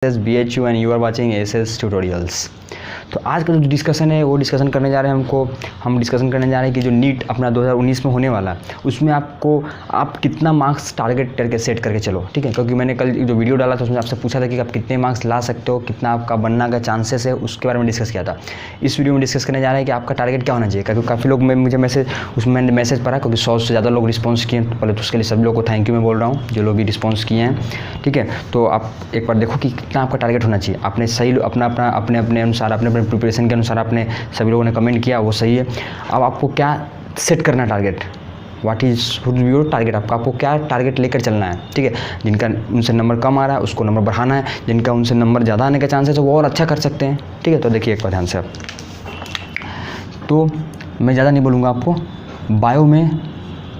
BHU and you are watching ASS tutorials। तो आज का जो डिस्कशन है वो डिस्कशन करने जा रहे हैं हम डिस्कशन करने जा रहे हैं कि जो नीट अपना 2019 में होने वाला है उसमें आप कितना मार्क्स टारगेट करके सेट करके चलो, ठीक है। क्योंकि मैंने कल जो वीडियो डाला था उसमें आपसे पूछा था कि आप कितने मार्क्स ला सकते हो, कितना आपका बनना का चांसेस है, उसके बारे में डिस्कस किया था। इस वीडियो में डिस्कस करने जा रहे हैं कि आपका टारगेट क्या होना चाहिए। क्योंकि काफ़ी लोग मुझे मैंने मैसेज पढ़ा, क्योंकि 100 से ज़्यादा लोग रिस्पॉन्स किए। पहले तो उसके लिए सभी लोगों को थैंक यू मैं बोल रहा हूँ जो लोग भी रिस्पॉन्स किए हैं, ठीक है। तो आप एक बार देखो कि कितना आपका टारगेट होना चाहिए। आपने सही अपने अनुसार अपने प्रिपरेशन के अनुसार आपने सभी लोगों ने कमेंट किया, वो सही है। अब आपको क्या सेट करना है target, what is should be your target. आपको क्या टारगेट लेकर चलना है, ठीक है। जिनका उनसे नंबर कम आ रहा है उसको नंबर बढ़ाना है, जिनका उनसे नंबर ज़्यादा आने का चांसेस है वो और अच्छा कर सकते हैं, ठीक है। तो देखिए एक बार ध्यान से आप, तो मैं ज़्यादा नहीं बोलूँगा आपको। बायो में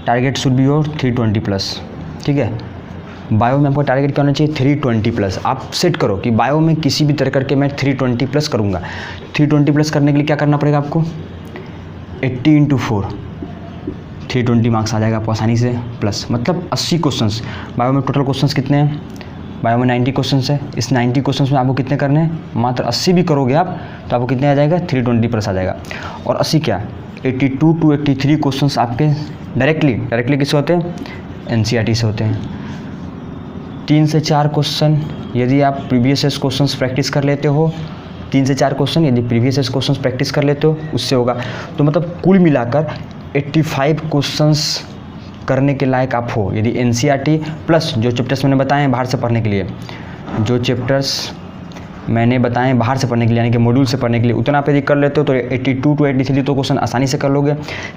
टारगेट शुड बी योर 320+, ठीक है। बायो में आपका टारगेट क्या होना चाहिए, 320+। आप सेट करो कि बायो में किसी भी तरह करके मैं 320+ करूँगा। 320+ करने के लिए क्या करना पड़ेगा आपको, 80 × 4 320 मार्क्स आ जाएगा आपको आसानी से, प्लस मतलब 80 क्वेश्चंस। बायो में टोटल क्वेश्चंस कितने हैं, बायो में 90 क्वेश्चंस है। इस 90 क्वेश्चंस में आपको कितने करने हैं, मात्र 80 भी करोगे आप तो आपको कितने आ जाएगा, 320+ आ जाएगा। और 80 क्या, 82 to 83 क्वेश्चंस आपके डायरेक्टली किससे होते हैं, NCERT से होते हैं। 3 से 4 क्वेश्चन यदि आप प्रीवियस क्वेश्चंस प्रैक्टिस कर लेते हो, 3 से 4 क्वेश्चन यदि प्रीवियस क्वेश्चंस प्रैक्टिस कर लेते हो उससे होगा। तो मतलब कुल मिलाकर 85 क्वेश्चंस करने के लायक आप हो यदि NCERT प्लस जो चैप्टर्स मैंने बताए हैं बाहर से पढ़ने के लिए, जो चैप्टर्स मैंने बताएं बाहर से पढ़ने के लिए यानी कि मॉड्यूल से पढ़ने के लिए, उतना आप यदि कर लेते हो तो 82 to 83 तो क्वेश्चन आसानी से कर लोगे।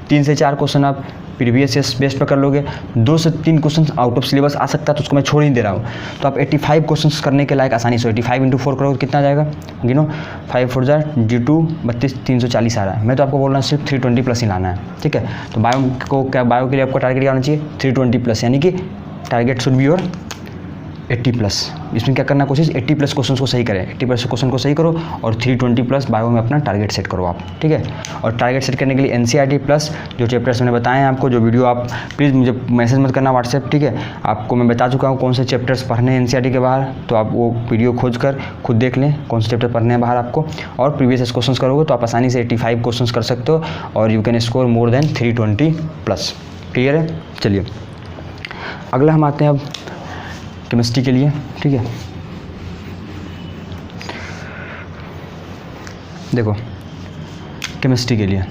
3 से 4 क्वेश्चन आप प्रीवियस बेस पर कर लोगे। 2 से 3 क्वेश्चन आउट ऑफ सिलेबस आ सकता है तो उसको मैं छोड़ नहीं दे रहा हूँ। तो आप 85 क्वेश्चन करने के लायक आसानी से 85 × 4 करोगे कितना आ जाएगा, गिनो 5 4 जा G2 32 340 आ रहा है। मैं तो आपको बोल रहा हूँ सिर्फ 320+ ही लाना है, ठीक है। तो बायो के लिए आपको टारगेट क्या होना चाहिए, 320+, यानी कि टारगेट शुड बी योर 80+। इसमें क्या करना, कोशिश 80+ क्वेश्चन को सही करें, 80+ क्वेश्चन को सही करो और 320+ बायो में अपना टारगेट सेट करो आप, ठीक है। और टारगेट सेट करने के लिए NCERT प्लस जो चैप्टर्स मैंने बताए हैं आपको, जो वीडियो आप प्लीज़ मुझे मैसेज मत करना व्हाट्सएप, ठीक है। आपको मैं बता चुका हूँ कौन से चैप्टर्स पढ़ने हैं NCERT के बाहर, तो आप वो वीडियो खोज कर खुद देख लें कौन से चैप्टर पढ़ने हैं बाहर आपको। और प्रीवियस क्वेश्चन करोगे तो आप आसानी से 85 क्वेश्चन कर सकते हो और you can score more than 320+। Clear है। चलिए अगला हम आते हैं अब केमिस्ट्री के लिए, ठीक है। देखो केमिस्ट्री के लिए,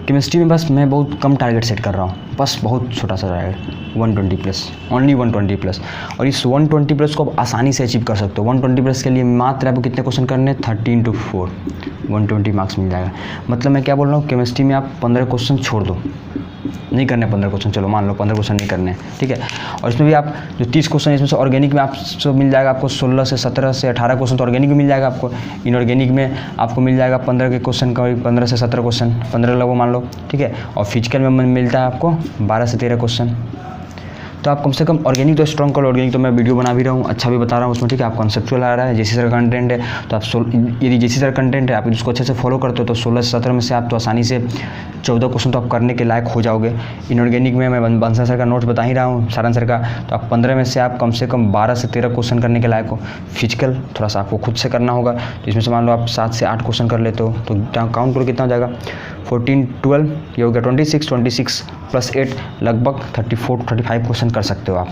केमिस्ट्री में बस मैं बहुत कम टारगेट सेट कर रहा हूँ, बस बहुत छोटा सा टारगेट 120+, ओनली 120+। और इस 120+ को आप आसानी से अचीव कर सकते हो। 120+ के लिए मात्र आपको कितने क्वेश्चन करने हैं, 13 × 4 120 मार्क्स मिल जाएगा। मतलब मैं क्या बोल रहा हूँ, केमिस्ट्री में आप 15 क्वेश्चन छोड़ दो, नहीं करने 15 क्वेश्चन, चलो मान लो 15 क्वेश्चन नहीं करने, ठीक है। और इसमें भी आप जो 30 क्वेश्चन इसमें से ऑर्गेनिक में आपको मिल जाएगा, आपको 16 से 17 से 18 क्वेश्चन तो ऑर्गेनिक में मिल जाएगा आपको। इनऑर्गेनिक में आपको मिल जाएगा 15 के क्वेश्चन का, 15 से 17 क्वेश्चन, 15 लगभग मान लो, ठीक है। और फिजिकल में मिलता है आपको 12 से 13 क्वेश्चन। तो आप कम से कम ऑर्गेनिक तो स्ट्रॉन्ग करो। ऑर्गेनिक तो मैं वीडियो बना भी रहा हूँ, अच्छा भी बता रहा हूँ उसमें, ठीक है। आप कॉन्सेप्चुअल आ रहा है, जैसी तरह कंटेंट है तो आप यदि जैसी तरह कंटेंट है आप उसको अच्छे से फॉलो करते हो तो 16 से 17 में से आप तो आसानी से 14 क्वेश्चन तो आप करने के लायक हो जाओगे। इनऑर्गेनिक में मैं बंसल सर का नोट्स बता ही रहा हूँ, सारण सर का, तो आप 15 में से आप कम से कम 12 से 13 क्वेश्चन करने के लायक हो। फिजिकल थोड़ा सा आपको खुद से करना होगा, तो इसमें से मान लो आप 7 से 8 क्वेश्चन कर लेते हो तो काउंट करो कितना हो जाएगा, 14 12 ये हो गया 26 + 8 लगभग 34 to 35 क्वेश्चन कर सकते हो आप।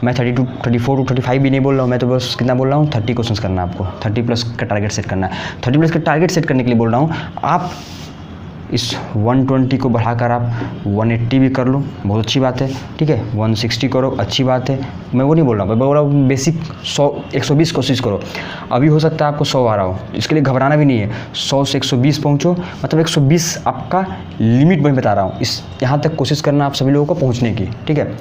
मैं 34 to 35 भी नहीं बोल रहा हूँ, मैं तो बस कितना बोल रहा हूँ, 30 क्वेश्चन करना है आपको, 30+ का टारगेट सेट करना है। 30+ का टारगेट सेट करने के लिए बोल रहा हूँ। आप इस 120 को बढ़ाकर आप 180 भी कर लो, बहुत अच्छी बात है, ठीक है। 160 करो, अच्छी बात है। मैं वो नहीं बोल रहा हूँ, मैं बोल रहा हूँ बेसिक 120 कोशिश करो। अभी हो सकता है आपको 100 आ रहा हो, इसके लिए घबराना भी नहीं है। 100 से 120 पहुँचो, मतलब 120 आपका लिमिट मैं बता रहा हूँ। यहाँ तक कोशिश करना आप सभी लोगों को पहुँचने की, ठीक है।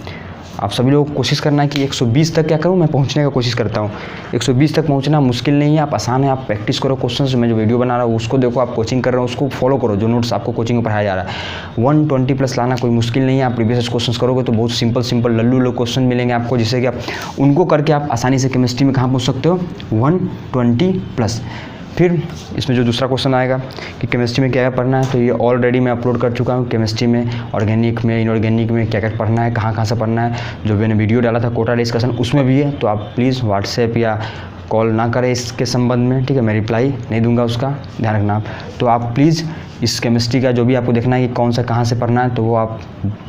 आप सभी लोग कोशिश करना है कि 120 तक क्या करूँ, मैं पहुंचने का कोशिश करता हूँ। 120 तक पहुंचना मुश्किल नहीं है, आप आसान है। आप प्रैक्टिस करो क्वेश्चंस, मैं जो वीडियो बना रहा हूँ उसको देखो, आप कोचिंग कर रहे हो उसको फॉलो करो, जो नोट्स आपको कोचिंग में पढ़ाया जा रहा है। 120+ लाना कोई मुश्किल नहीं है। आप प्रीवियस क्वेश्चंस करोगे तो बहुत सिंपल लल्लू क्वेश्चन मिलेंगे आपको, जिससे कि आप उनको करके आप आसानी से केमिस्ट्री में कहाँ पहुँच सकते हो, 120+। फिर इसमें जो दूसरा क्वेश्चन आएगा कि केमिस्ट्री में क्या क्या पढ़ना है, तो ये ऑलरेडी मैं अपलोड कर चुका हूँ। केमिस्ट्री में ऑर्गेनिक में इनऑर्गेनिक में क्या क्या पढ़ना है, कहाँ से पढ़ना है, जो मैंने वीडियो डाला था कोटा डिस्कशन उसमें भी है। तो आप प्लीज़ व्हाट्सएप या कॉल ना करें इसके संबंध में, ठीक है, मैं रिप्लाई नहीं दूंगा उसका, ध्यान रखना आप। तो आप प्लीज़ इस केमिस्ट्री का जो भी आपको देखना है कि कौन सा कहाँ से पढ़ना है, तो वो आप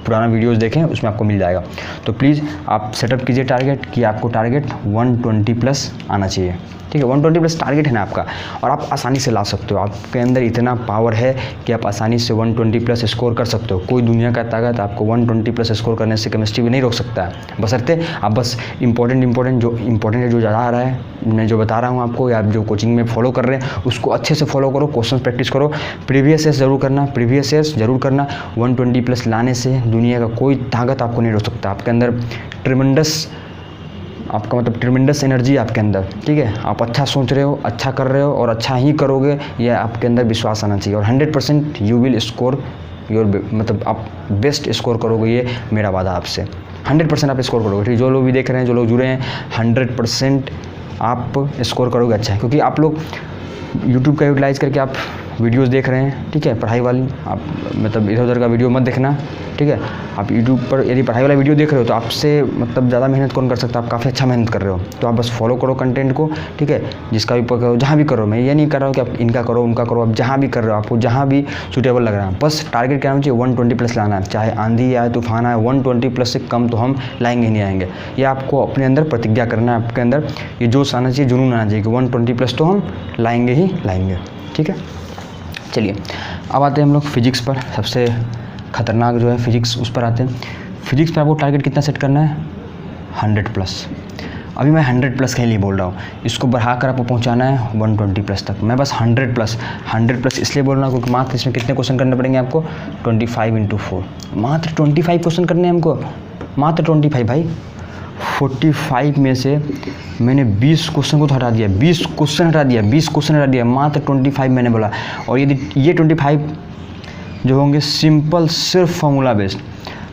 पुराना वीडियोस देखें, उसमें आपको मिल जाएगा। तो प्लीज़ आप सेटअप कीजिए टारगेट कि आपको टारगेट 120+ आना चाहिए, ठीक है। 120+ टारगेट है ना आपका, और आप आसानी से ला सकते हो। आपके अंदर इतना पावर है कि आप आसानी से 120+ स्कोर कर सकते हो। कोई दुनिया का ताकत आपको 120+ स्कोर करने से केमिस्ट्री भी नहीं रोक सकता है, बशर्ते आप बस इंपॉर्टेंट है जो ज़्यादा आ रहा है, मैं जो बता रहा हूँ आपको, या आप जो कोचिंग में फॉलो कर रहे हैं उसको अच्छे से फॉलो करो, क्वेश्चन प्रैक्टिस करो, प्रीवियस ईयर ज़रूर करना, 120+ लाने से दुनिया का कोई ताकत आपको नहीं रोक सकता। आपके अंदर ट्रिमेंडस एनर्जी आपके अंदर, ठीक है। आप अच्छा सोच रहे हो, अच्छा कर रहे हो और अच्छा ही करोगे, यह आपके अंदर विश्वास आना चाहिए, और 100% यू विल स्कोर योर, मतलब आप बेस्ट स्कोर करोगे, ये मेरा वादा आपसे। 100% आप स्कोर करोगे, ठीक है। जो लोग भी देख रहे हैं, जो लोग जुड़े हैं, 100% आप स्कोर करोगे अच्छा है, क्योंकि आप लोग यूट्यूब का यूटिलाइज़ करके आप वीडियोस देख रहे हैं, ठीक है, पढ़ाई वाली। आप मतलब इधर उधर का वीडियो मत देखना, ठीक है। आप यूट्यूब पर यदि पढ़ाई वाला वीडियो देख रहे हो तो आपसे मतलब ज़्यादा मेहनत कौन कर सकता है, आप काफ़ी अच्छा मेहनत कर रहे हो, तो आप बस फॉलो करो कंटेंट को, ठीक है। जिसका भी करो, जहाँ भी करो, मैं ये नहीं कर रहा हूँ कि आप इनका करो उनका करो, आप जहाँ भी कर रहे हो, आपको जहाँ भी सूटेबल लग रहा है, बस टारगेट क्या होना चाहिए, 120+ लाना है। चाहे आंधी आए तूफान आए, 120+ से कम तो हम लाएंगे ही नहीं आएंगे। ये आपको अपने अंदर प्रतिज्ञा करना है, आपके अंदर ये जोश आना चाहिए, जुनून आना चाहिए कि 120+ तो हम लाएंगे ही लाएंगे, ठीक है। चलिए अब आते हैं हम लोग फिजिक्स पर। सबसे खतरनाक जो है फिजिक्स, उस पर आते हैं। फिजिक्स पर आपको टारगेट कितना सेट करना है, 100+। अभी मैं 100+ के लिए बोल रहा हूँ, इसको बढ़ाकर आपको पहुँचाना है 120+ तक। मैं बस 100+ इसलिए बोल रहा हूँ क्योंकि मात्र इसमें कितने क्वेश्चन करने पड़ेंगे आपको, 25×4, मात्र 25 क्वेश्चन करने हैं हमको, मात्र 25 भाई। 45 में से मैंने 20 क्वेश्चन को तो हटा दिया, 20 क्वेश्चन हटा दिया, मात्र 25 मैंने बोला। और यदि ये 25 जो होंगे सिंपल, सिर्फ फार्मूला बेस्ड,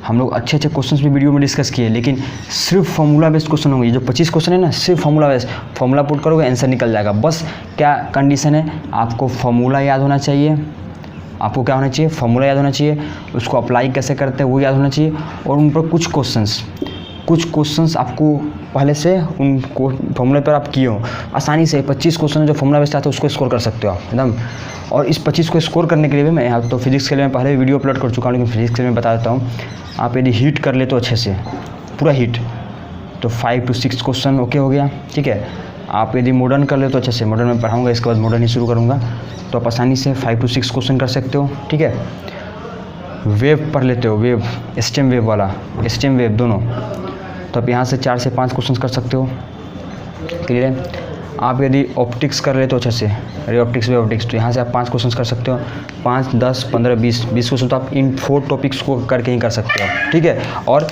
हम लोग अच्छे क्वेश्चंस भी वीडियो में डिस्कस किए, लेकिन सिर्फ फार्मूला बेस्ड क्वेश्चन होंगे। ये जो 25 क्वेश्चन है ना, सिर्फ फार्मूला बेस्ड, फार्मूला पुट करोगे आंसर निकल जाएगा। बस क्या कंडीशन है, आपको फार्मूला याद होना चाहिए, आपको क्या होना चाहिए, फार्मूला याद होना चाहिए, उसको अप्लाई कैसे करते हैं वो याद होना चाहिए, और उन पर कुछ क्वेश्चंस आपको पहले से उन फॉर्मूले पर आप किए हो, आसानी से 25 क्वेश्चन जो फॉर्मूला बेस्ड आता है उसको स्कोर कर सकते हो आप एकदम। और इस 25 को स्कोर करने के लिए भी मैं यहाँ तो फिजिक्स के लिए मैं पहले भी वीडियो अपलोड कर चुका हूँ, लेकिन फिजिक्स के लिए मैं बता देता हूँ। आप यदि हीट कर ले तो अच्छे से पूरा हीट, तो 5 to 6 क्वेश्चन ओके हो गया, ठीक है। आप यदि मॉडर्न कर ले तो अच्छे से, मॉडर्न में पढ़ाऊँगा, इसके बाद मॉडर्न ही शुरू करूँगा, तो आप आसानी से 5 to 6 क्वेश्चन कर सकते हो, ठीक है। वेव पढ़ लेते हो, वेव स्टेम वेव वाला, स्टेम वेव दोनों, तो आप यहाँ से 4 से 5 क्वेश्चन कर सकते हो, क्लियर है। आप यदि ऑप्टिक्स कर ले तो अच्छे से, रे ऑप्टिक्स, वे ऑप्टिक्स, तो यहाँ से आप 5 क्वेश्चन कर सकते हो, 5, 10, 15, 20 क्वेश्चन तो आप इन 4 टॉपिक्स को करके ही कर सकते हो, ठीक है। और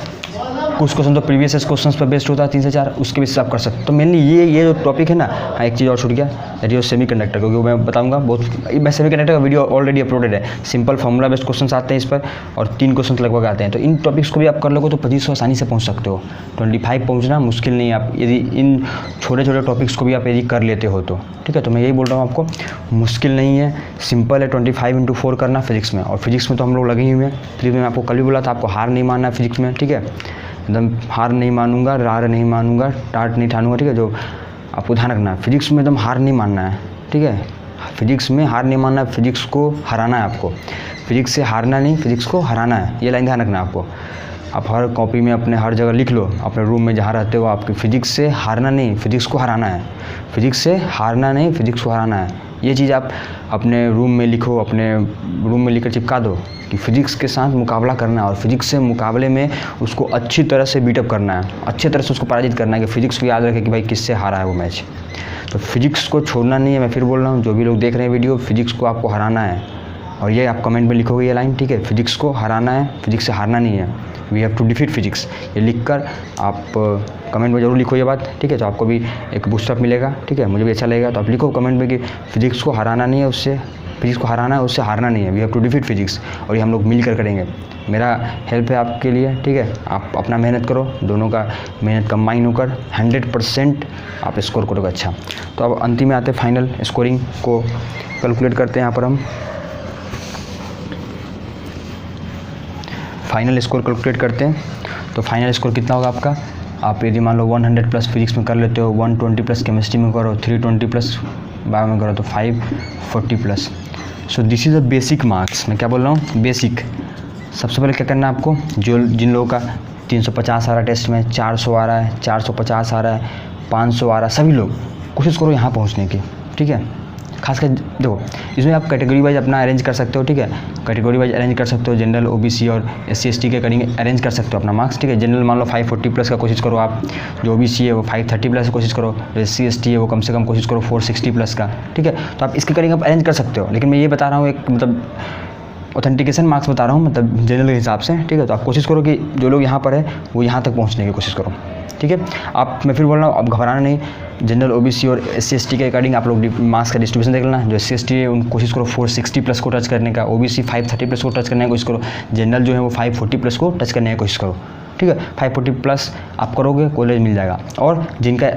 कुछ क्वेश्चन तो प्रीवियस क्वेश्चन पर बेस्ड होता है 3 से 4, उसके बेस से आप कर सकते हो। तो मेनली ये जो टॉपिक है ना, हाँ एक चीज़ और छूट गया, रेडियो सेमीकंडक्टर, क्योंकि मैं बताऊंगा बहुत, मैं सेमीकंडक्टर का वीडियो ऑलरेडी अपलोडेड है, सिंपल फार्मूला बेस्ड क्वेश्चन आते हैं इस पर, और 3 क्वेश्चन लगभग आते हैं। तो इन टॉपिक्स को भी आप कर लोगे तो 25 आसानी से पहुँच सकते हो। 25 पहुँचना मुश्किल नहीं है, आप यदि इन छोटे छोटे टॉपिक्स को भी आप यदि कर लेते हो तो, ठीक है। तो मैं यही बोल रहा हूँ आपको, मुश्किल नहीं है, सिंपल है। 25×4 करना फिजिक्स में, और फिजिक्स में तो हम लोग लगे हुए हैं। फिजिक्स में आपको कल भी बोला था, आपको हार नहीं मानना फिजिक्स में, ठीक है। एकदम हार नहीं मानूंगा, रार नहीं मानूंगा, टाट नहीं ठानूंगा, ठीक है। जो आपको ध्यान रखना है, फिजिक्स में एकदम हार नहीं मानना है, ठीक है। फिजिक्स में हार नहीं मानना है, फिजिक्स को हराना है आपको, फिजिक्स से हारना नहीं, फिजिक्स को हराना है, ये लाइन ध्यान रखना है आपको। आप हर कॉपी में अपने हर जगह लिख लो, अपने रूम में जहाँ रहते हो, आपकी फिजिक्स से हारना नहीं, फिजिक्स को हराना है, फिजिक्स से हारना नहीं, फिजिक्स को हराना है। ये चीज़ आप अपने रूम में लिखो, अपने रूम में लिखकर चिपका दो कि फिजिक्स के साथ मुकाबला करना है, और फिजिक्स से मुकाबले में उसको अच्छी तरह से बीटअप करना है, अच्छी तरह से उसको पराजित करना है, कि फिजिक्स को याद रखे कि भाई किससे हारा है वो मैच। तो फिजिक्स को छोड़ना नहीं है, मैं फिर बोल रहा हूँ, जो भी लोग देख रहे हैं वीडियो, फिजिक्स को आपको हराना है, और ये आप कमेंट में लिखोगे ये लाइन, ठीक है। फिजिक्स को हराना है, फिजिक्स से हारना नहीं है, we have to defeat physics. ये लिखकर आप कमेंट में ज़रूर लिखो ये बात, ठीक है। तो आपको भी एक बूस्टअप मिलेगा, ठीक है, मुझे भी अच्छा लगेगा। तो आप लिखो कमेंट में कि फिजिक्स को हराना नहीं है, उससे फिजिक्स को हराना है, उससे हारना नहीं है, we have to defeat physics. और ये हम लोग मिलकर करेंगे, मेरा हेल्प है आपके लिए, ठीक है। आप अपना मेहनत करो, दोनों का मेहनत कंबाइन होकर 100% आप स्कोर करोगे अच्छा। तो अब अंतिम में आते हैं, फाइनल स्कोरिंग को कैलकुलेट करते हैं। यहाँ पर हम फाइनल स्कोर कैलकुलेट करते हैं। तो फाइनल स्कोर कितना होगा आपका, आप यदि मान लो 100 प्लस फिजिक्स में कर लेते हो, 120 प्लस केमिस्ट्री में करो, 320 प्लस बायो में करो, तो 540 plus. So this is a basic marks. मैं क्या बोल रहा हूँ, बेसिक। सबसे पहले क्या करना है आपको, जो जिन लोगों का 350 आ रहा है टेस्ट में, 400 आ रहा है, 450 आ रहा है, 500 आ रहा है, सभी लोग कोशिश करो यहाँ पहुँचने की, ठीक है। खासकर देखो, इसमें आप कैटेगरी वाइज अपना अरेंज कर सकते हो, ठीक है। कैटेगरी वाइज अरेंज कर सकते हो, जनरल, ओबीसी और एससी एसटी के अकॉर्डिंग अरेंज कर सकते हो अपना मार्क्स, ठीक है। जनरल मान लो 540 प्लस का कोशिश करो आप, जो ओबीसी है वो 530 प्लस का कोशिश करो, एससी एसटी है वो कम से कम कोशिश करो 460 प्लस का, ठीक है। तो आप इसके अकॉर्डिंग आप अरेंज कर सकते हो, लेकिन मैं ये बता रहा हूँ एक मतलब ऑथेंटिकेशन मार्क्स बता रहा हूँ, मतलब जनरल के हिसाब से, ठीक है। तो आप कोशिश करो कि जो लोग यहाँ पर है वो यहाँ तक पहुँचने की कोशिश करो, ठीक है। आप, मैं फिर बोल रहा हूँ, आप घबराना नहीं। जनरल, ओबीसी और एससी एसटी के अकॉर्डिंग आप लोग मार्क्स का डिस्ट्रीब्यूशन देख लेना। जो एससी एसटी है उन कोशिश करो 460 प्लस को टच करने का, ओबीसी 530 प्लस को टच करने की कोशिश करो, जनरल जो है वो 540 प्लस को टच करने की कोशिश करो, ठीक है। 540 प्लस आप करोगे, कॉलेज मिल जाएगा। और जिनका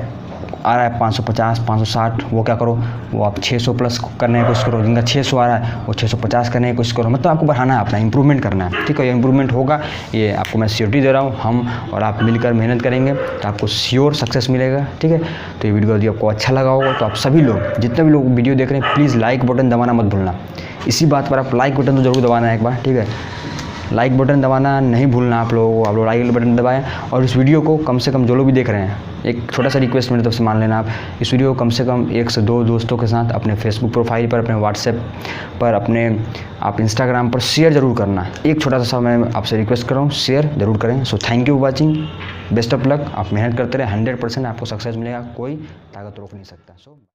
आ रहा है 550, 560, वो क्या करो, वो आप 600 प्लस करने की कोशिश करो। जिनका 600 आ रहा है वो 650 करने की कोशिश करो। मतलब आपको बढ़ाना है, अपना इंप्रूवमेंट करना है, ठीक है। ये इंप्रूवमेंट होगा, ये आपको मैं श्योरिटी दे रहा हूँ। हम और आप मिलकर मेहनत करेंगे तो आपको श्योर सक्सेस मिलेगा, ठीक है। तो ये वीडियो यदि आपको अच्छा लगा होगा तो आप सभी लोग, जितने भी लोग वीडियो देख रहे हैं, प्लीज़ लाइक बटन दबाना मत भूलना। इसी बात पर आप लाइक बटन तो ज़रूर दबाना है एक बार, ठीक है। लाइक बटन दबाना नहीं भूलना आप लोगों को। आप लोग लाइक बटन दबाएं और इस वीडियो को कम से कम, जो लोग भी देख रहे हैं, एक छोटा सा रिक्वेस्ट मेरी तरफ से मान लेना। आप इस वीडियो को कम से कम 1 से 2 दोस्तों के साथ अपने फेसबुक प्रोफाइल पर, अपने व्हाट्सएप पर, अपने आप इंस्टाग्राम पर शेयर ज़रूर करना। एक छोटा सा मैं आपसे रिक्वेस्ट कर रहा हूँ, शेयर ज़रूर करें। So thank you watching, best of luck. आप मेहनत करते रहे, 100% आपको सक्सेस मिलेगा, कोई ताकत रोक नहीं सकता। सो